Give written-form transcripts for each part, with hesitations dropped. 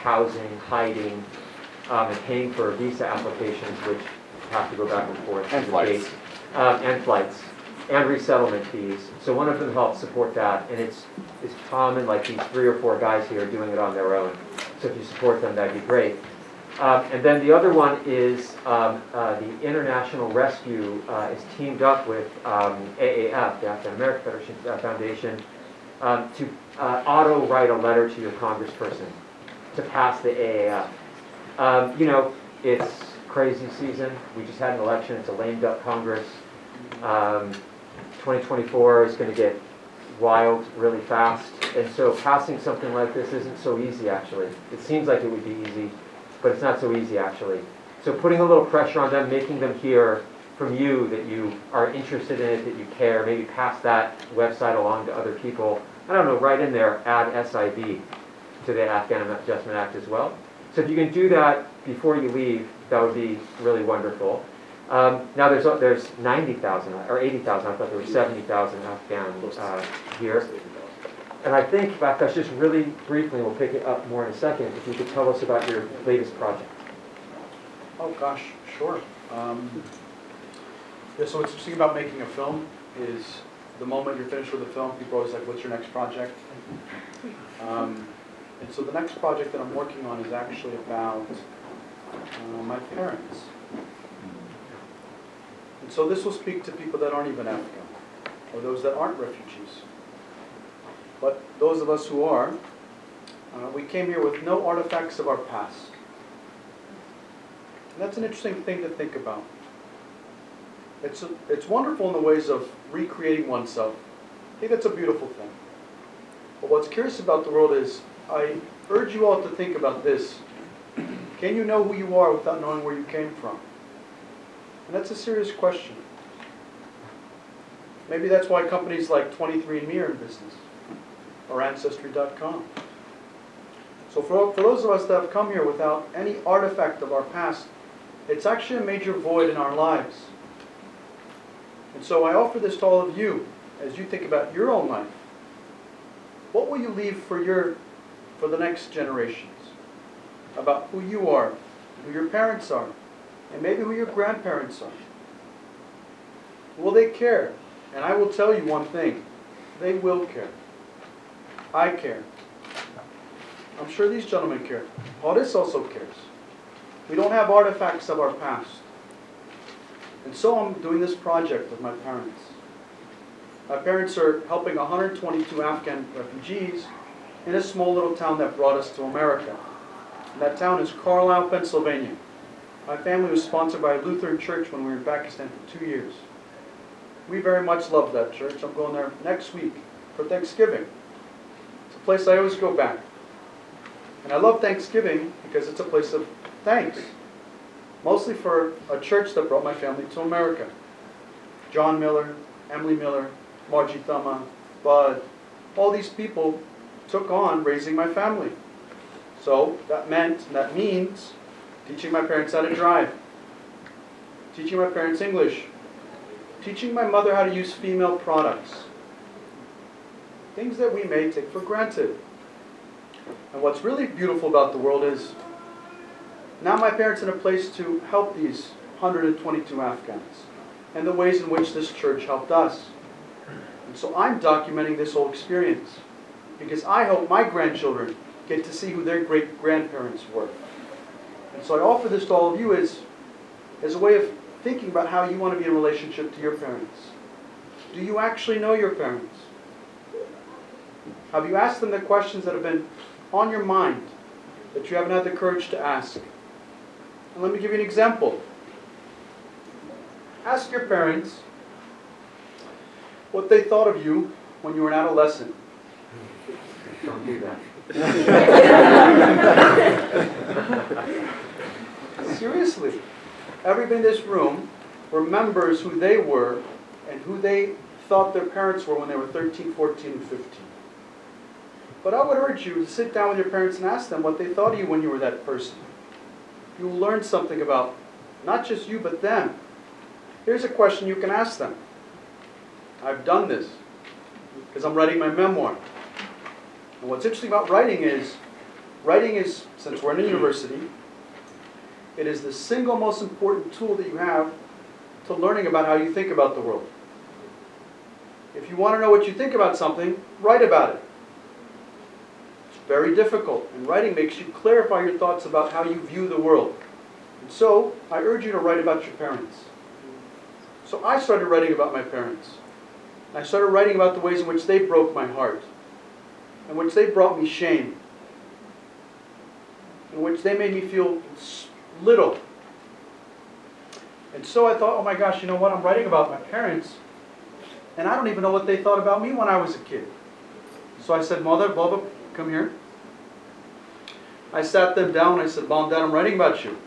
housing, hiding, and paying for visa applications, which have to go back and forth. And flights. And flights. And resettlement fees. So one of them helps support that, and it's common, like these 3 or 4 guys here doing it on their own. So if you support them, that'd be great. And then the other one is the International Rescue is teamed up with AAF, the Afghan American Federation Foundation, to auto-write a letter to your congressperson to pass the AAF. You know, it's crazy season. We just had an election. It's a lame duck Congress. 2024 is going to get wild really fast. And so passing something like this isn't so easy, actually. It seems like it would be easy, but it's not so easy, actually. So putting a little pressure on them, making them hear from you that you are interested in it, that you care, maybe pass that website along to other people. I don't know, right in there, add SIV to the Afghan Adjustment Act as well. So if you can do that before you leave, that would be really wonderful. Now there's 90,000 or 80,000. I thought there were 70,000 Afghans here. And I think, Baktash, just really briefly, we'll pick it up more in a second, if you could tell us about your latest project. Oh gosh, sure. Yeah, so what's interesting about making a film is the moment you're finished with the film, people are always like, what's your next project? And so the next project that I'm working on is actually about my parents. And so this will speak to people that aren't even Afghan, or those that aren't refugees. But those of us who are, we came here with no artifacts of our past. And that's an interesting thing to think about. It's wonderful in the ways of recreating oneself. I think that's a beautiful thing. But what's curious about the world is, I urge you all to think about this. Can you know who you are without knowing where you came from? And that's a serious question. Maybe that's why companies like 23andMe are in business, or Ancestry.com. So for those of us that have come here without any artifact of our past, it's actually a major void in our lives. And so I offer this to all of you as you think about your own life. What will you leave for the next generations? About who you are, who your parents are, and maybe who your grandparents are. Will they care? And I will tell you one thing. They will care. I care. I'm sure these gentlemen care. Horace also cares. We don't have artifacts of our past. And so I'm doing this project with my parents. My parents are helping 122 Afghan refugees in a small little town that brought us to America. And that town is Carlisle, Pennsylvania. My family was sponsored by a Lutheran church when we were in Pakistan for 2 years. We very much love that church. I'm going there next week for Thanksgiving. It's a place I always go back. And I love Thanksgiving because it's a place of thanks. Mostly for a church that brought my family to America. John Miller, Emily Miller, Margie Thama, Bud, all these people took on raising my family. So that means teaching my parents how to drive, teaching my parents English, teaching my mother how to use female products. Things that we may take for granted. And what's really beautiful about the world is now my parents are in a place to help these 122 Afghans and the ways in which this church helped us. And so I'm documenting this whole experience because I hope my grandchildren get to see who their great-grandparents were. And so I offer this to all of you as a way of thinking about how you want to be in relationship to your parents. Do you actually know your parents? Have you asked them the questions that have been on your mind that you haven't had the courage to ask? And let me give you an example. Ask your parents what they thought of you when you were an adolescent. Don't do that. Seriously. Everybody in this room remembers who they were and who they thought their parents were when they were 13, 14, and 15. But I would urge you to sit down with your parents and ask them what they thought of you when you were that person. You will learn something about not just you, but them. Here's a question you can ask them. I've done this because I'm writing my memoir. And what's interesting about writing is writing is, since we're in a university, it is the single most important tool that you have to learning about how you think about the world. If you want to know what you think about something, write about it. It's very difficult, and writing makes you clarify your thoughts about how you view the world. And so, I urge you to write about your parents. So I started writing about my parents. I started writing about the ways in which they broke my heart, in which they brought me shame, in which they made me feel little. And so I thought, oh my gosh, you know what? I'm writing about my parents, and I don't even know what they thought about me when I was a kid. So I said, Mother, Baba, come here. I sat them down and I said, Mom, Dad, I'm writing about you.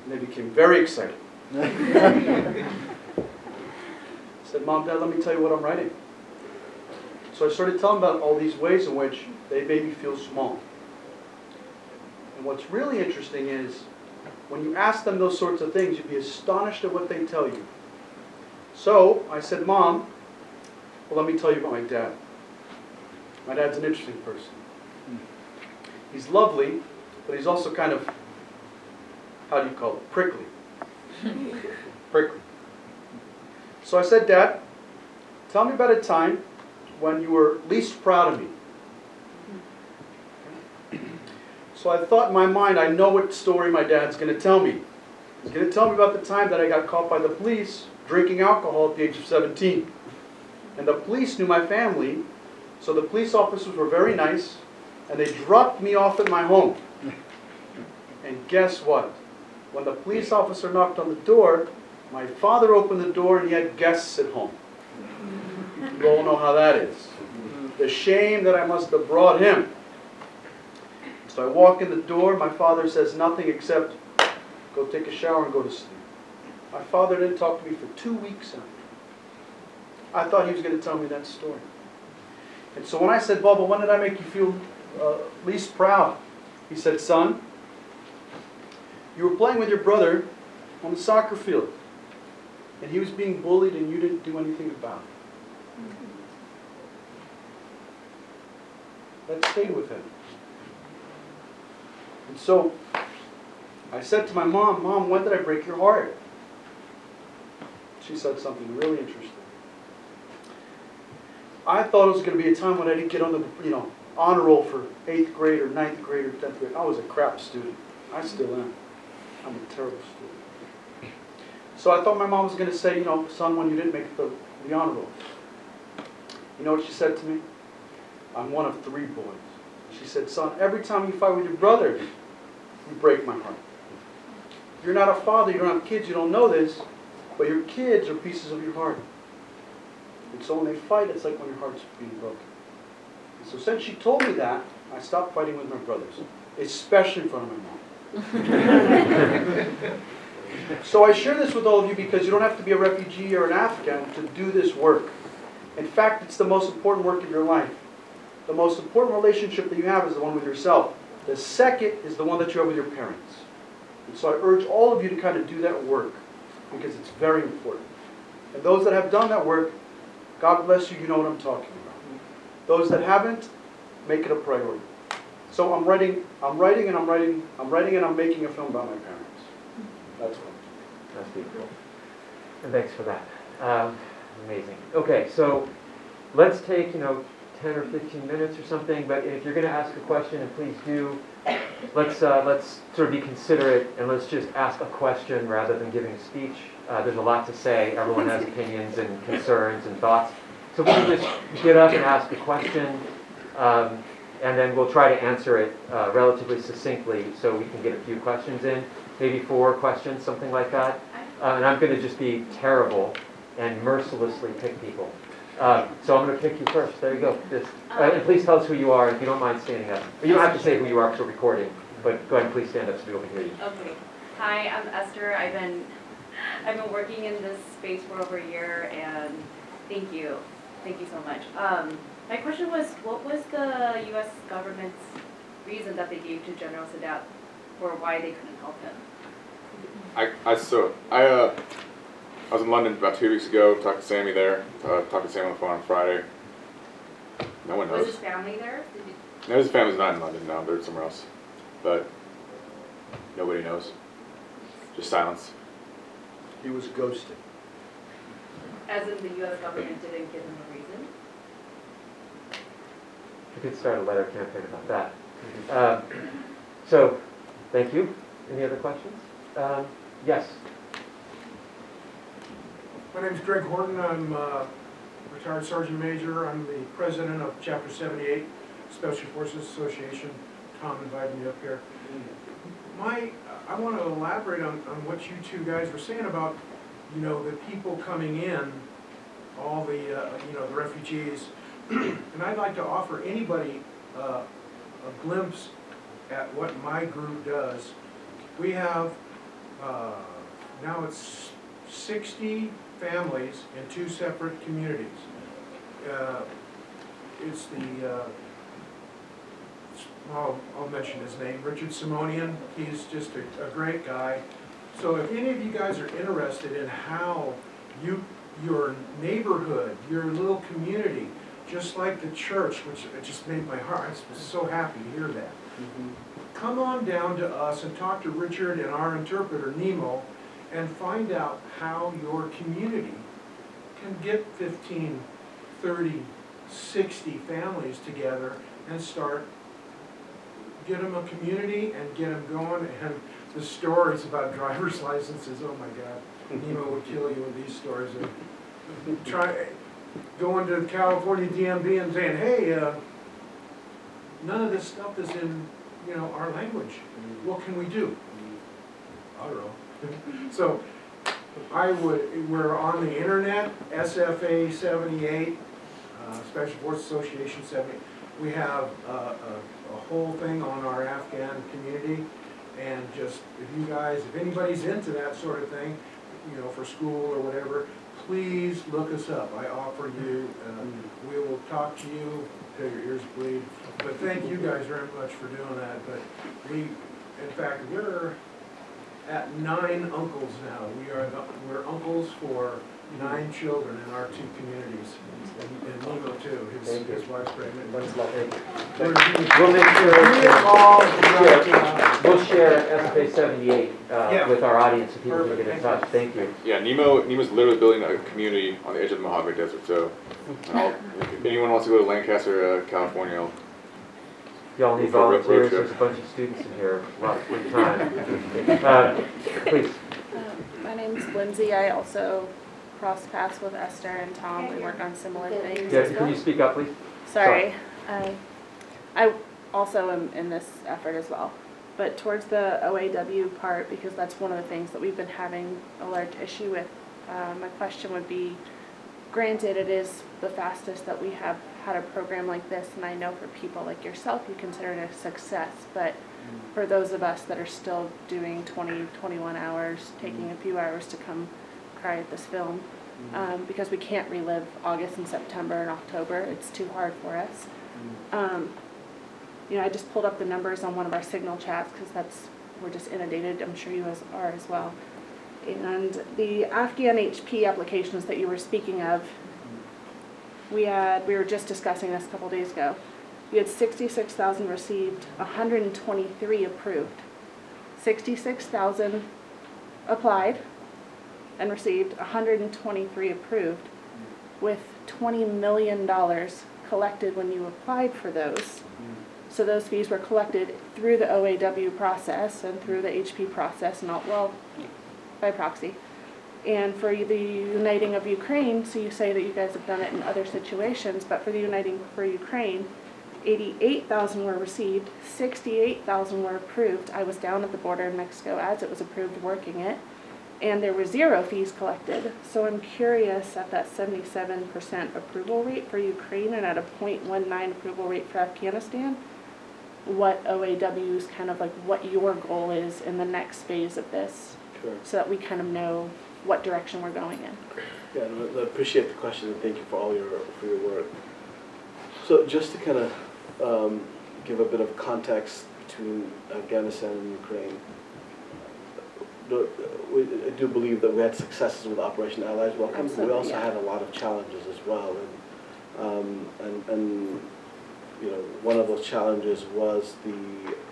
And they became very excited. I said, Mom, Dad, let me tell you what I'm writing. So I started telling them about all these ways in which they made me feel small. And what's really interesting is, when you ask them those sorts of things, you'd be astonished at what they tell you. So I said, Mom, well, let me tell you about my dad. My dad's an interesting person. He's lovely, but he's also kind of, how do you call it, prickly. Prickly. So I said, Dad, tell me about a time when you were least proud of me. So I thought in my mind, I know what story my dad's going to tell me. He's going to tell me about the time that I got caught by the police drinking alcohol at the age of 17. And the police knew my family, so the police officers were very nice, and they dropped me off at my home. And guess what? When the police officer knocked on the door, my father opened the door and he had guests at home. You all know how that is. The shame that I must have brought him. So I walk in the door, my father says nothing except, go take a shower and go to sleep. My father didn't talk to me for 2 weeks after. I thought he was going to tell me that story. And so when I said, Baba, when did I make you feel least proud? He said, son, you were playing with your brother on the soccer field. And he was being bullied and you didn't do anything about it. That stayed with him. And so I said to my mom, Mom, when did I break your heart? She said something really interesting. I thought it was going to be a time when I didn't get on the honor roll for 8th grade or 9th grade or 10th grade. I was a crap student. I still am. I'm a terrible student. So I thought my mom was going to say, son, when you didn't make the honor roll. You know what she said to me? I'm one of 3 boys. She said, son, every time you fight with your brothers, you break my heart. You're not a father, you don't have kids, you don't know this, but your kids are pieces of your heart. And so when they fight, it's like when your heart's being broken. And so since she told me that, I stopped fighting with my brothers, especially in front of my mom. So I share this with all of you because you don't have to be a refugee or an Afghan to do this work. In fact, it's the most important work of your life. The most important relationship that you have is the one with yourself. The second is the one that you have with your parents. And so I urge all of you to kind of do that work because it's very important. And those that have done that work, God bless you, you know what I'm talking about. Those that haven't, make it a priority. So I'm writing and I'm making a film about my parents. That's what. That's beautiful. And thanks for that. Amazing. Okay, so let's take, 10 or 15 minutes or something, but if you're going to ask a question, and please do, let's sort of be considerate and let's just ask a question rather than giving a speech. There's a lot to say. Everyone has opinions and concerns and thoughts. So we can just get up and ask a question, and then we'll try to answer it relatively succinctly so we can get a few questions in, maybe 4 questions, something like that. And I'm going to just be terrible and mercilessly pick people. So I'm going to pick you first. There you go. And please tell us who you are, if you don't mind standing up. You don't have to say who you are because we're recording, but go ahead and please stand up so people can hear you. Okay. Hi, I'm Esther. I've been working in this space for over a year, and thank you so much. My question was, what was the U.S. government's reason that they gave to General Sadat for why they couldn't help him? I was in London about 2 weeks ago, talked to Sammy there, talked to Sammy on the phone on Friday. No one knows. Was his family there? No, his family's not in London, no, they're somewhere else. but nobody knows. Just silence. He was ghosted. As in the US government didn't give them a reason? We could start a letter campaign about that. So, thank you. Any other questions? Yes. My name's Greg Horton. I'm a retired Sergeant Major. I'm the president of Chapter 78, Special Forces Association. Tom invited me up here. I want to elaborate on what you two guys were saying about, the people coming in, all the, the refugees. And I'd like to offer anybody a glimpse at what my group does. We have, now it's 60 families in 2 separate communities. It's the, I'll mention his name, Richard Simonian. He's just a great guy. So if any of you guys are interested in how your neighborhood, your little community, just like the church, which it just made my heart, I was so happy to hear that. Come on down to us and talk to Richard and our interpreter, Nemo, and find out how your community can get 15, 30, 60 families together and get them a community and get them going. And the stories about driver's licenses, oh my God, Nemo would kill you with these stories. Going to California DMV and saying, hey, none of this stuff is in, our language. What can we do? I don't know. So we're on the internet, SFA 78, Special Forces Association 78. We have a whole thing on our Afghan community, and just if anybody's into that sort of thing, for school or whatever, please look us up. I offer you, we will talk to you till your ears bleed. But thank you guys very much for doing that. But in fact, we're at 9 uncles now. We're uncles for 9 children in our 2 communities, and Nemo too. His wife's pregnant. We'll make sure we'll share SFA 78 with our audience so people can get in touch. Thank you. Yeah, Nemo's literally building a community on the edge of the Mojave Desert. So, if anyone wants to go to Lancaster, California, Y'all need volunteers. There's a bunch of students in here. A lot of free time. Please. My name's Lindsay. I also cross paths with Esther and Tom. We work on similar things. Yeah, can you speak up, please? Sorry. I also am in this effort as well. But towards the OAW part, because that's one of the things that we've been having a large issue with, my question would be, granted it is the fastest that we have had a program like this, and I know for people like yourself you consider it a success, but for those of us that are still doing 20, 21 hours, taking a few hours to come cry at this film, because we can't relive August and September and October, it's too hard for us. I just pulled up the numbers on one of our signal chats because we're just inundated, I'm sure you guys are as well. And the Afghan HP applications that you were speaking of, we were just discussing this a couple days ago. We had 66,000 received, 123 approved. 66,000 applied and received, 123 approved, with $20 million collected when you applied for those. So those fees were collected through the OAW process and through the HP process, by proxy. And for the Uniting of Ukraine, so you say that you guys have done it in other situations, but for the Uniting for Ukraine, 88,000 were received, 68,000 were approved. I was down at the border in Mexico as it was approved working it, and there were 0 fees collected. So I'm curious, at that 77% approval rate for Ukraine and at a 0.19 approval rate for Afghanistan, what OAW's what your goal is in the next phase of this, so that we kind of know what direction we're going in. Yeah, I appreciate the question and thank you for all your work. So just to kind of give a bit of context between Afghanistan and Ukraine, I do believe that we had successes with Operation Allies Welcome. Absolutely, we also yeah. had a lot of challenges as well, and one of those challenges was the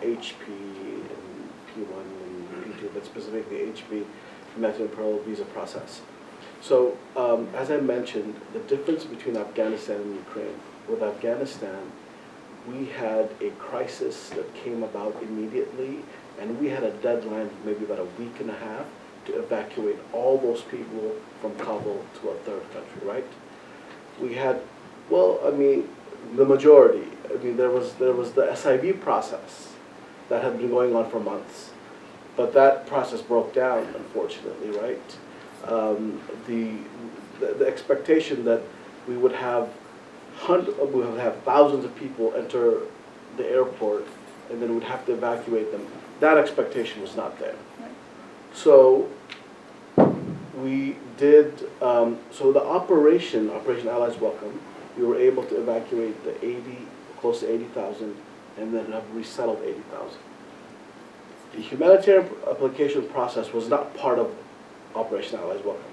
HP and P1 and P2, but specifically HP, Humanitarian Parole Visa process. So, as I mentioned, the difference between Afghanistan and Ukraine, with Afghanistan, we had a crisis that came about immediately, and we had a deadline of maybe about a week and a half to evacuate all those people from Kabul to a third country, right? We had, the majority. There was the SIV process that had been going on for months, but that process broke down, unfortunately, right? The expectation that we would have thousands of people enter the airport and then we'd have to evacuate them, that expectation was not there. Right. So we did, so the Operation Allies Welcome, we were able to evacuate close to 80,000 and then have resettled 80,000. The humanitarian application process was not part of Operation Allies Welcome.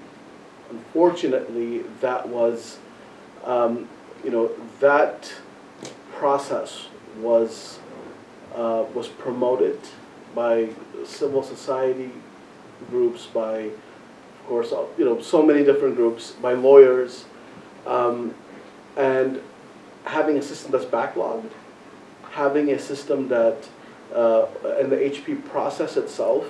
Unfortunately, that was, that process was promoted by civil society groups, by, of course, so many different groups, by lawyers, and having a system that's backlogged, having a system that, and the HP process itself,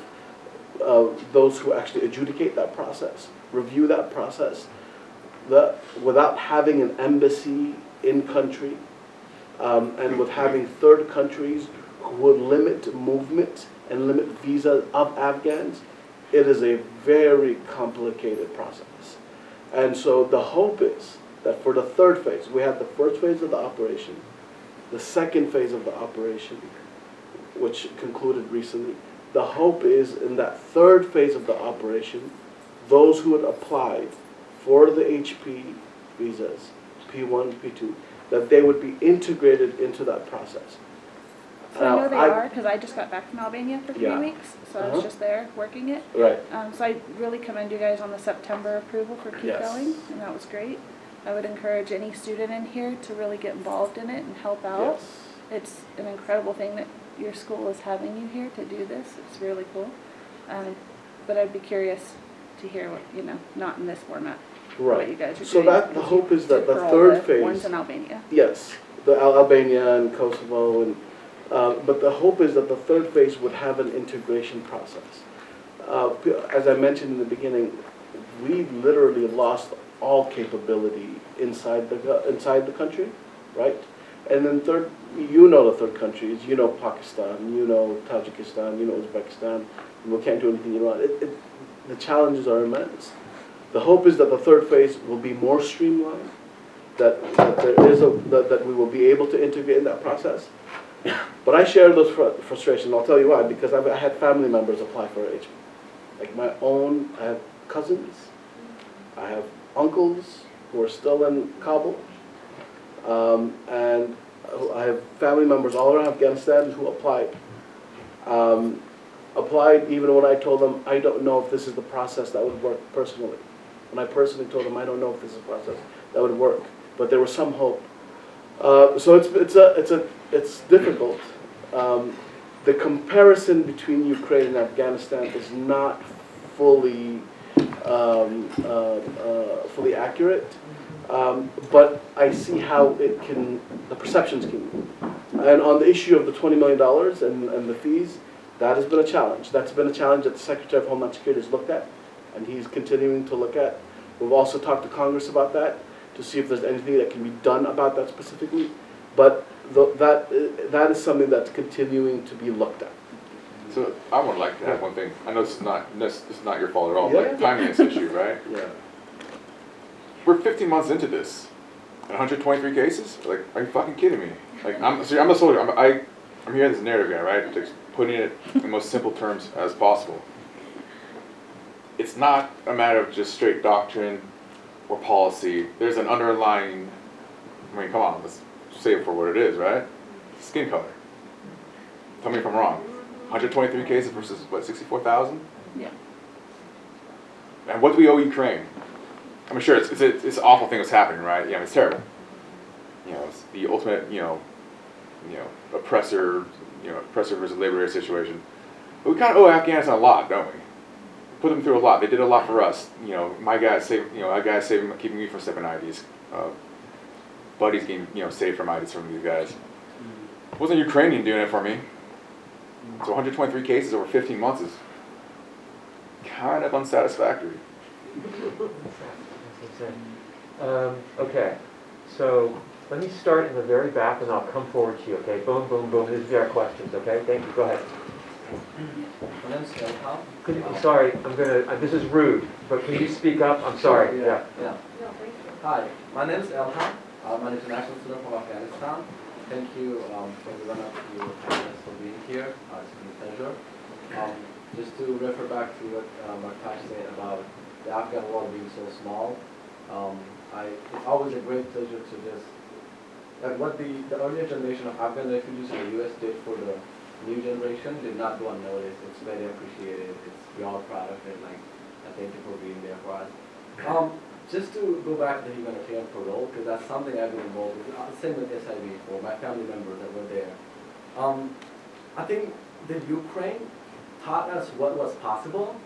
those who actually adjudicate that process, review that process, without having an embassy in country, and with having third countries who would limit movement and limit visa of Afghans, it is a very complicated process. And so the hope is that for the third phase, we had the first phase of the operation, the second phase of the operation, which concluded recently. The hope is in that third phase of the operation, those who had applied for the HP visas, P1, P2, that they would be integrated into that process. So I know they are, because I just got back from Albania for 3 Yeah. weeks, so I was just there working it. Right. So I really commend you guys on the September approval for Keep Yes. Going, and that was great. I would encourage any student in here to really get involved in it and help out. Yes. It's an incredible thing that your school is having you here to do this. It's really cool. But I'd be curious to hear what, not in this format, what you Right. guys are So doing. that the hope is that the For all third the ones phase, in Albania. yes, the Albania and Kosovo, and but the hope is that the third phase would have an integration process. As I mentioned in the beginning, we literally lost all capability inside the country, right? And then third, the third countries, Pakistan, Tajikistan, Uzbekistan. We can't do anything Iran. The challenges are immense. The hope is that the third phase will be more streamlined, that we will be able to integrate in that process. But I share those frustrations. I'll tell you why. Because I had family members apply for HP. Like I have cousins, I have uncles who are still in Kabul, and I have family members all around Afghanistan who applied. Applied even when I told them I don't know if this is the process that would work personally. When I personally told them I don't know if this is a process that would work, but there was some hope. So it's difficult. The comparison between Ukraine and Afghanistan is not fully accurate, but I see how the perceptions can move. And on the issue of the $20 million and the fees, that has been a challenge. That's been a challenge that the Secretary of Homeland Security has looked at, and he's continuing to look at. We've also talked to Congress about that to see if there's anything that can be done about that specifically. But that is something that's continuing to be looked at. So I would like to add one thing. I know this is not your fault at all, Yeah. but timeliness issue, right? Yeah. We're 15 months into this, and 123 cases. Like, are you fucking kidding me? Like, I'm a soldier. I'm hearing this narrative guy, right? Just putting it in the most simple terms as possible. It's not a matter of just straight doctrine or policy. There's an underlying. I mean, come on, let's say it for what it is, right? Skin color. Tell me if I'm wrong. 123 cases versus what, 64,000? Yeah. And what do we owe Ukraine? I'm sure it's an awful thing that's happening, right? Yeah, it's terrible. It's the ultimate, oppressor versus liberator situation. But we kind of owe Afghanistan a lot, don't we? Put them through a lot. They did a lot for us. My guys saved, keeping me from stepping IVs. Buddies getting, saved from IVs from these guys. It wasn't Ukrainian doing it for me. So 123 cases over 15 months is kind of unsatisfactory. Okay, so let me start in the very back and I'll come forward to you, okay? Boom, boom, boom. These are our questions, okay? Thank you. Go ahead. My name's Elam. Sorry, this is rude, but can you speak up? I'm sorry. Yeah. Hi, my name is Elam. I'm an international student from Afghanistan. Thank you for the run-up to your panelists for being here. It's been a pleasure. Just to refer back to what Baktash said about the Afghan world being so small, it's always a great pleasure to just, like what the earlier generation of Afghan refugees in the U.S. did for the new generation did not go unnoticed. It's very appreciated. We're all proud of it. Like, I thank you for being there for us. Just to go back to the humanitarian parole, because that's something I've been involved with. Same with SIV for my family members that were there. I think the Ukraine taught us what was possible,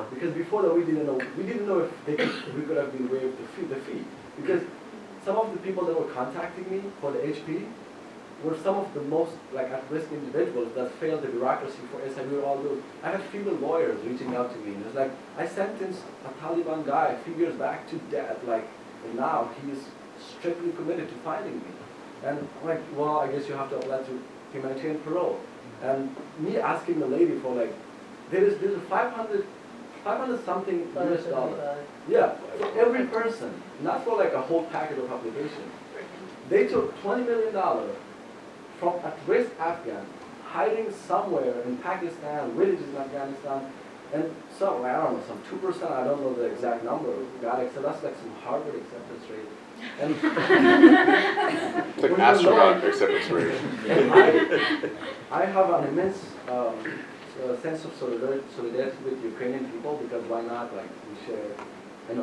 because before that we didn't know if we could have been waived the fee. Because some of the people that were contacting me for the HP were some of the most at-risk individuals that failed the bureaucracy for SIV. All those. I had female lawyers reaching out to me, and it was like, I sentenced a Taliban guy a few years back to death, and now he is strictly committed to fighting me. And I'm like, well, I guess you have to apply to humanitarian parole. And me asking the lady for there's a 500 something US dollars. Yeah, for every person, not for a whole packet of application. They took $20 million from at-risk Afghan, hiding somewhere in Pakistan, villages in Afghanistan, and some, I don't know, some 2%, I don't know the exact number, got it, so that's like some Harvard acceptance rate. And it's like astronaut acceptance rate. I have an immense sense of solidarity with Ukrainian people, because why not, we share,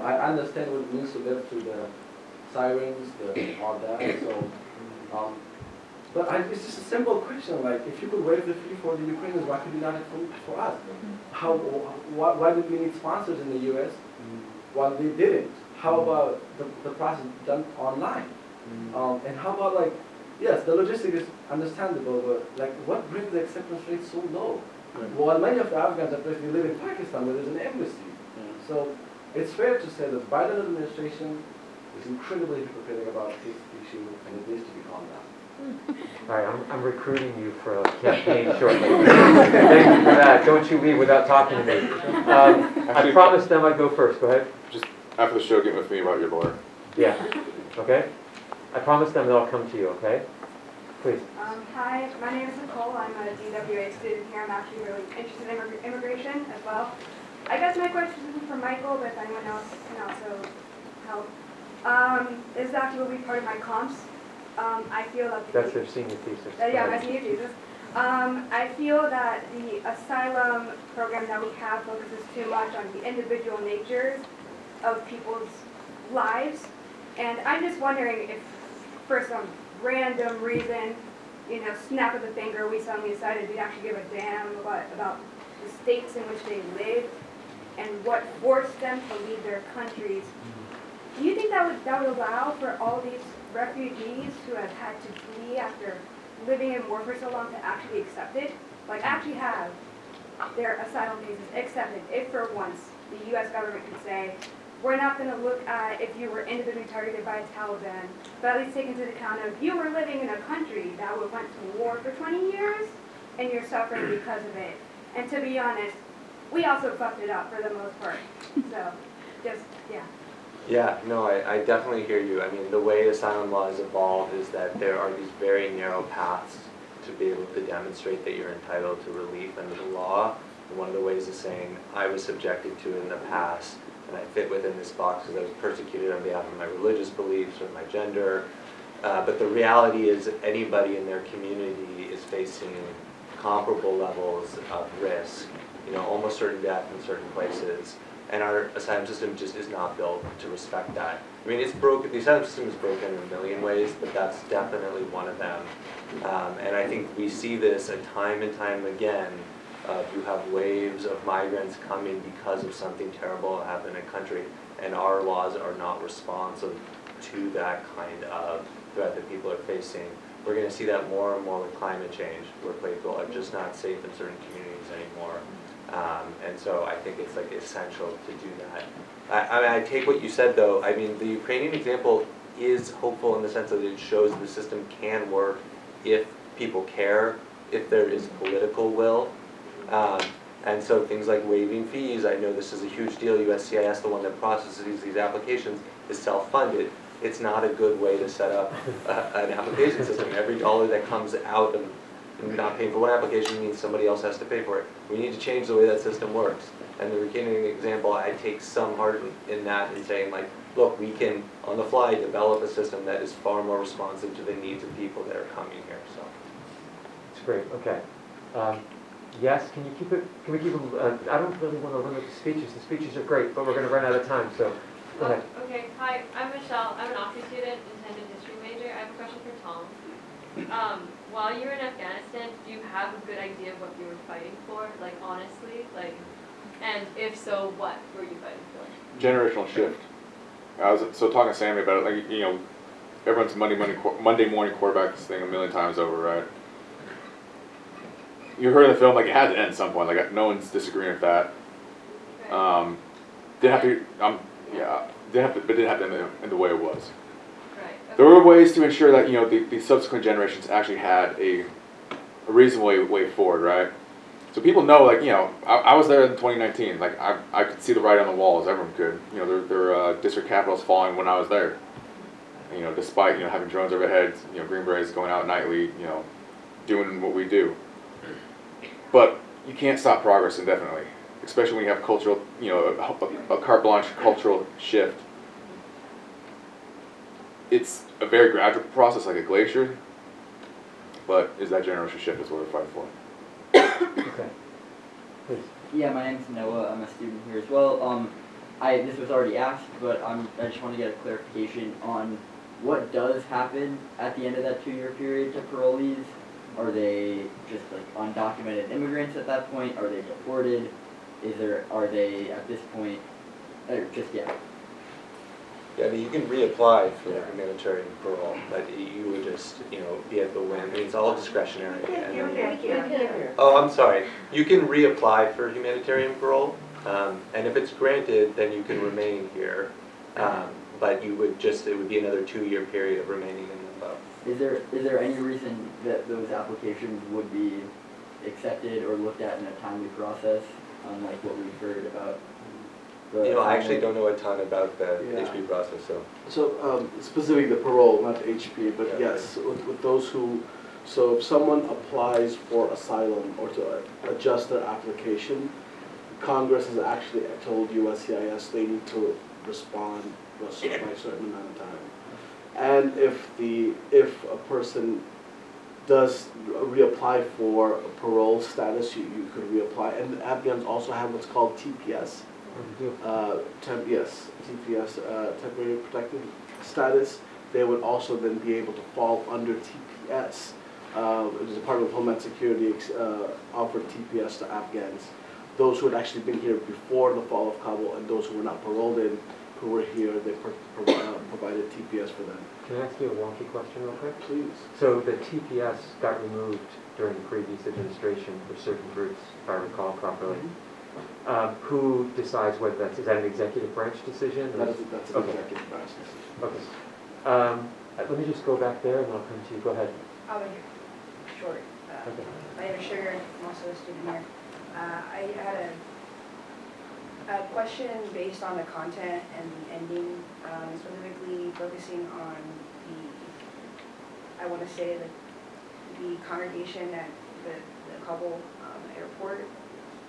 I understand what it means to live through the sirens, all that, so, but it's just a simple question, if you could waive the fee for the Ukrainians, why could you not have for us? Why did we need sponsors in the U.S. while they didn't? How about the process done online? And how about yes, the logistics is understandable, but what brings the acceptance rate so low? Well, many of the Afghans actually live in Pakistan where there's an embassy. So it's fair to say that the Biden administration is incredibly hypocritical about this issue, and it needs to be calmed down. All right, I'm recruiting you for a campaign shortly. Thank you for that. Don't you leave without talking to me. I promised them I'd go first. Go ahead. Just after the show, get with me about your lawyer. Yeah. Okay. I promised them that I'll come to you. Okay. Please. Hi, my name is Nicole. I'm a DWA student here. I'm actually really interested in immigration as well. I guess my question isn't for Michael, but if anyone else can also help. This is actually will be part of my comps. I feel that that's their senior thesis. Yeah, my senior thesis. I feel that the asylum program that we have focuses too much on the individual natures of people's lives, and I'm just wondering if, for some random reason, snap of the finger, we suddenly decided we'd actually give a damn about the states in which they live and what forced them to leave their countries. Do you think that would allow for all these refugees who have had to flee after living in war for so long to actually be accepted? Actually have their asylum cases accepted if for once the U.S. government could say, we're not going to look at if you were individually targeted by Taliban, but at least take into account of you were living in a country that went to war for 20 years and you're suffering because of it. And to be honest, we also fucked it up for the most part. So, just, yeah. Yeah, no, I definitely hear you. I mean, the way asylum law has evolved is that there are these very narrow paths to be able to demonstrate that you're entitled to relief under the law. And one of the ways is saying, I was subjected to it in the past, and I fit within this box because I was persecuted on behalf of my religious beliefs or my gender. But the reality is that anybody in their community is facing comparable levels of risk, almost certain death in certain places. And our asylum system just is not built to respect that. I mean, it's broken, the asylum system is broken in a million ways, but that's definitely one of them. And I think we see this time and time again. You have waves of migrants coming because of something terrible that happened in a country, and our laws are not responsive to that kind of threat that people are facing. We're going to see that more and more with climate change, where people are just not safe in certain communities anymore. And so I think it's like essential to do that. I mean, I take what you said though. I mean, the Ukrainian example is hopeful in the sense that it shows the system can work if people care, if there is political will. And so things like waiving fees, I know this is a huge deal. USCIS, the one that processes these applications, is self-funded. It's not a good way to set up an application system. Every dollar that comes out of not paying for one application means somebody else has to pay for it. We need to change the way that system works. And the Ukrainian example, I take some heart in that and saying like, look, we can, on the fly, develop a system that is far more responsive to the needs of people that are coming here, so. It's great, okay. Yes, can you keep it, can we keep them, I don't really want to limit the speeches are great, but we're going to run out of time, so go ahead. Okay, hi, I'm Michelle. I'm an Occi student, intended history major. I have a question for Tom. While you were in Afghanistan, do you have a good idea of what you were fighting for? Like, honestly? Like, and if so, what were you fighting for? Generational shift. I was talking to Sammy about it, like, you know, everyone's Monday morning quarterback this thing a million times over, right? You heard in the film, like, it had to end at some point, like, no one's disagreeing with that. Right. Didn't have to, but it didn't have to end in the way it was. Right. Okay. There were ways to ensure that, you know, the subsequent generations actually had a reasonable way forward, right? So people know, like, you know, I was there in 2019, like, I could see the writing on the walls, everyone could. You know, their district capitals falling when I was there. You know, despite, you know, having drones overhead, you know, Green Berets going out nightly, you know, doing what we do. But you can't stop progress indefinitely, especially when you have cultural, you know, a carte blanche cultural shift. It's a very gradual process, like a glacier, but is that generational shift is what we're fighting for. Okay, please. Yeah, my name's Noah. I'm a student here as well. This was already asked, but I just want to get a clarification on what does happen at the end of that 2-year period to parolees. Are they just like undocumented immigrants at that point? Are they deported? Are they at this point, Yeah, I mean, you can reapply for humanitarian parole, but you would just, you know, be at the whim. I mean, it's all discretionary. Oh, I'm sorry. You can reapply for humanitarian parole, and if it's granted, then you can remain here. But you would it would be another 2-year period of remaining in limbo. Is there any reason that those applications would be accepted or looked at in a timely process, unlike what we've heard about? You know, I actually don't know a ton about the HP process, so. So specifically the parole, not HP, but yes, with those who, so if someone applies for asylum or to adjust their application, Congress has actually told USCIS they need to respond by a certain amount of time. And if a person does reapply for parole status, you could reapply. And Afghans also have what's called TPS. TPS, temporary protected status. They would also then be able to fall under TPS. The Department of Homeland Security offered TPS to Afghans. Those who had actually been here before the fall of Kabul and those who were not paroled in, who were here, they provided TPS for them. Can I ask you a wonky question real quick? Please. So the TPS got removed during the previous administration for certain groups, if I recall properly. Who decides whether is that an executive branch decision? That's an executive branch decision. Okay. Let me just go back there and I'll come to you. Go ahead. I'll make it short. Okay. My name is Sugar. I'm also a student here. I had a question based on the content and the ending, specifically focusing on I want to say the congregation at the Kabul airport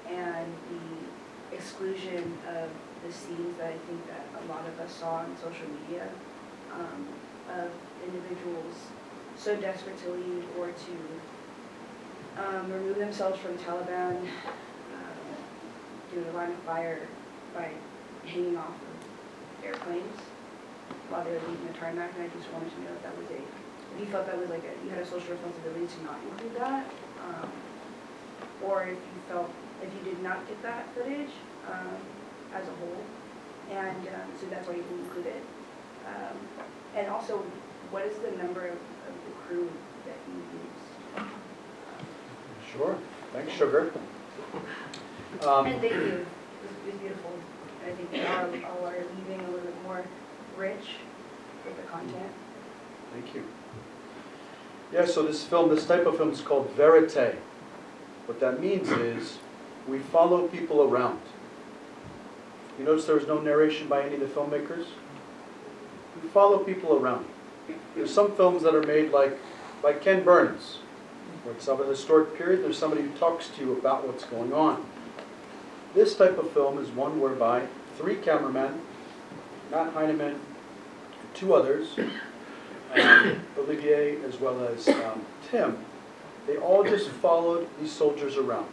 and the exclusion of the scenes that I think that a lot of us saw on social media of individuals so desperate to leave or to remove themselves from Taliban, do the line of fire by hanging off of airplanes while they were leaving the tarmac, and I just wanted to know if that was if you felt that was like you had a social responsibility to not include that, or if you felt, if you did not get that footage as a whole, and so that's why you didn't include it. And also, what is the number of the crew that you used? Sure. Thanks, Sugar. And thank you. It was beautiful. I think we all are leaving a little bit more rich with the content. Thank you. Yeah, so this type of film is called verite. What that means is we follow people around. You notice there was no narration by any of the filmmakers? We follow people around. There's some films that are made like by Ken Burns, where it's of a historic period, there's somebody who talks to you about what's going on. This type of film is one whereby 3 cameramen, Matt Heineman, 2 others, Olivier as well as Tim, they all just followed these soldiers around.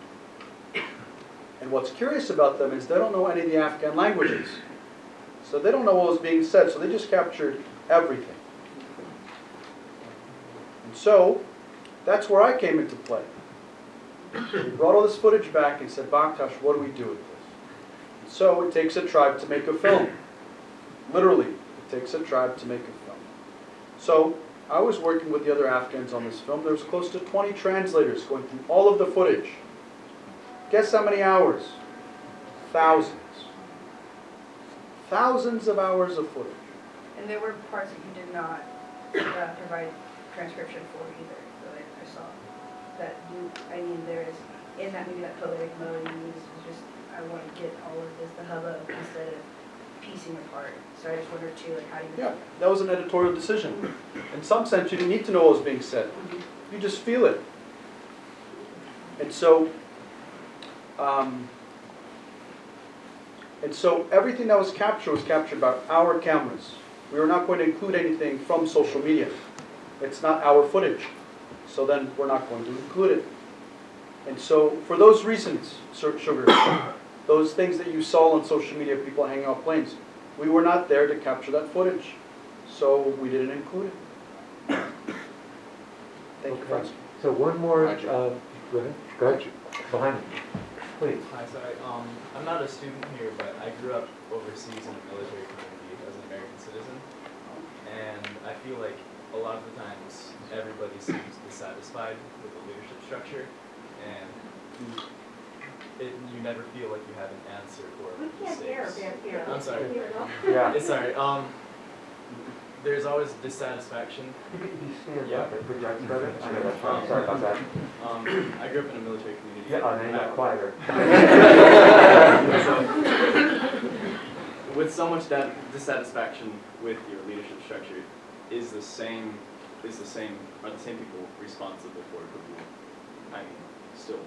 And what's curious about them is they don't know any of the Afghan languages. So they don't know what was being said, so they just captured everything. And so, that's where I came into play. We brought all this footage back and said, Baktash, what do we do with this? And so it takes a tribe to make a film. Literally, it takes a tribe to make a film. So I was working with the other Afghans on this film. There was close to 20 translators going through all of the footage. Guess how many hours? Thousands. Thousands of hours of footage. And there were parts that you did not provide transcription for either. So I saw that there is, in that maybe that poetic mode, just, I want to get all of this, the hubbub, instead of piecing apart. So I just wondered too, like, how do you... Yeah, that was an editorial decision. In some sense, you didn't need to know what was being said. You just feel it. And so everything that was captured by our cameras. We were not going to include anything from social media. It's not our footage. So then we're not going to include it. And so for those reasons, Sugar, those things that you saw on social media, people hanging off planes, we were not there to capture that footage. So we didn't include it. Thank you, friends. So one more, Behind you. go ahead. Go ahead. Behind me. Please. Hi, sorry. I'm not a student here, but I grew up overseas in a military community as an American citizen. And I feel like a lot of the times everybody seems dissatisfied with the leadership structure. And you never feel like you have an answer for mistakes. I'm sorry. Yeah. It's sorry. There's always dissatisfaction. You stand Yeah. up and put your arms together? I know that's fine. Sorry about that. I grew up in a military community. Yeah, oh, now you got quieter. So, with so much dissatisfaction with your leadership structure, are the same people responsible for who, still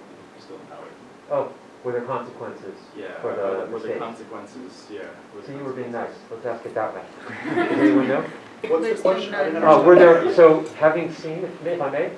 in power? Oh, were there consequences Yeah. for the Were the mistake? consequences? Yeah. So you were being nice. Let's ask it that way. Does anyone know? What's the question? I didn't Were understand. there, so having seen, if I may,